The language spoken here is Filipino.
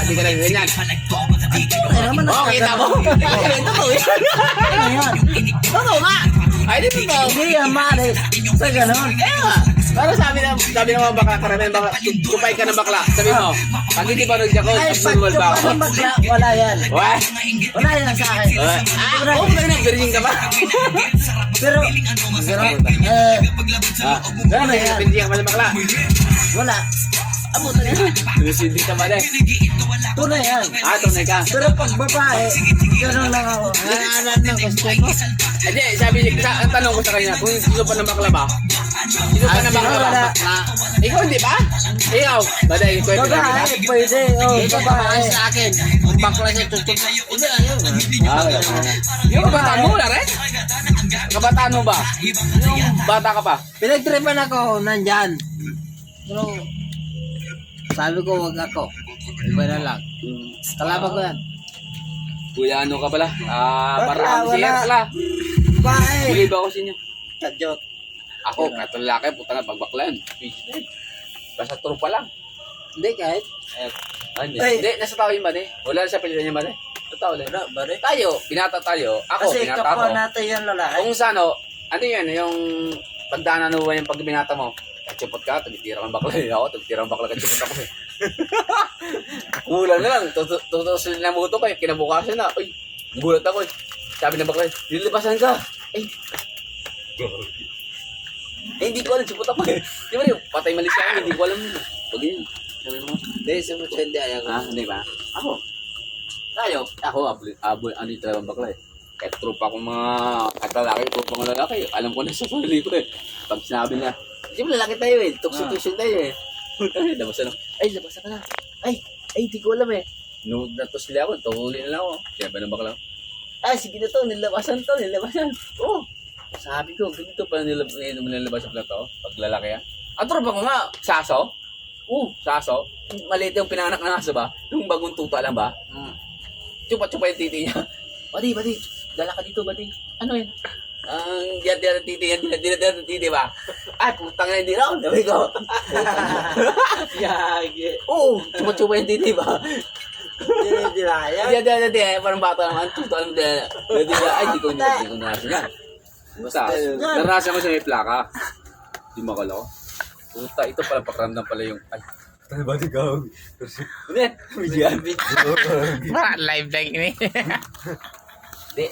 Hindi ka nagganyan. Ay, naman Oo, kita mo. Totoo yan. Ano yan? Totoo nga. Ay, di ba? Hindi yan maalis. Sa ganun. Kaya nga. Pero sabi ng mga bakla, karamihan bakla, kupay ka ng bakla. Sabi mo, pag hindi pa nag-jackal, Ay, abnormal ba ako? pagtupan ng bagla, wala yan. Wah! Wala yan sa akin. Oo, nag-virgin ka ba? Pero, Gano'n na yan? Virgin ka ba ng bakla? wala. Abutan yan. Hindi ka ba Tunay yan. tunay ka. Pero pag babae, ganun lang ako. Naanan ng gusto mo. Hindi, sabi niya, ang tanong ko sa kanya, kung sino pa ng bakla ba? Sino pa ng bakla ba? Ikaw hindi ba? Ikaw? Baday, kwento na kita. Babae, pwede. Oh, babae. Sa akin, kung bakla siya tutok, hindi ayaw. Yung kabataan mo na rin? Kabataan mo ba? Yung bata ka pa? Pinagtripan ako, nandyan. Pero, sabi ko, wag ako. Iba na lang. Kalaban ko yan. Kuya, ano ka pala? Parang wala. siya pala. Babae. Bili ba ako sa inyo? Kadyot. Ako, katong laki, puta na, pagbaklan. Basta trupa lang. Hindi, kahit. Hindi, nasa tao yung mani. Wala na siya pilihan yung mani. Sa tao ulit. Tayo, binata tayo. Ako, Kasi binata kapwa ako. natin yung lalaki. Kung sa ano yun, yung pagdaanan mo yung pag binata mo. Katsupot ka, tumitira kang bakla. Ako, tumitira kang bakla, katsupot ako. Kulang na lang. Tutusin na mo ito kayo. Kinabukasan na. Uy, gulat ako. Sabi ng bakla, nilibasan ka. Hindi ko alam, supot ako eh. Di ba patay mali siya, hindi ko alam. Pag yun. Sabi mo, Hindi, sumut siya, hindi ayaw. hindi ba? Ako. Ako, ano yung talagang bakla eh. Kahit trupa akong mga katalaki, trupa akong lalaki. Alam ko na sa sarili ko eh. Pag sinabi niya, di ba lalaki tayo eh, tukso-tukso tayo eh. Labasan ako, labasan ka na. Di ko alam eh. Nood na to sila ako, tuhuli na lang ako. Sinabi ng bakla. Sige na to, nilabasan. Oo. Sabi ko, ganito pa nilabasan pala to, pag lalaki yan. Ang tropa ko nga, saso. Saso. Maliit yung pinanganak ng aso ba? Yung bagong tuta lang ba? Chupa-chupa yung titi niya. Badi, dala ka dito, badi. Ano yun? Ang diyan ng titi yan, diyan ng titi ba? Putang na hindi raw, sabi ko. Yagi. Oo, chupa-chupa yung titi ba? Dinidilaya. Diyan, parang bata naman, tuta lang din. Hindi ko nasa yan. Basta, narasa ko siya may plaka. Di makala ko. Puta, ito pala pakiramdam pala yung, ano ba ikaw? Ano yan? Live like ini. Di.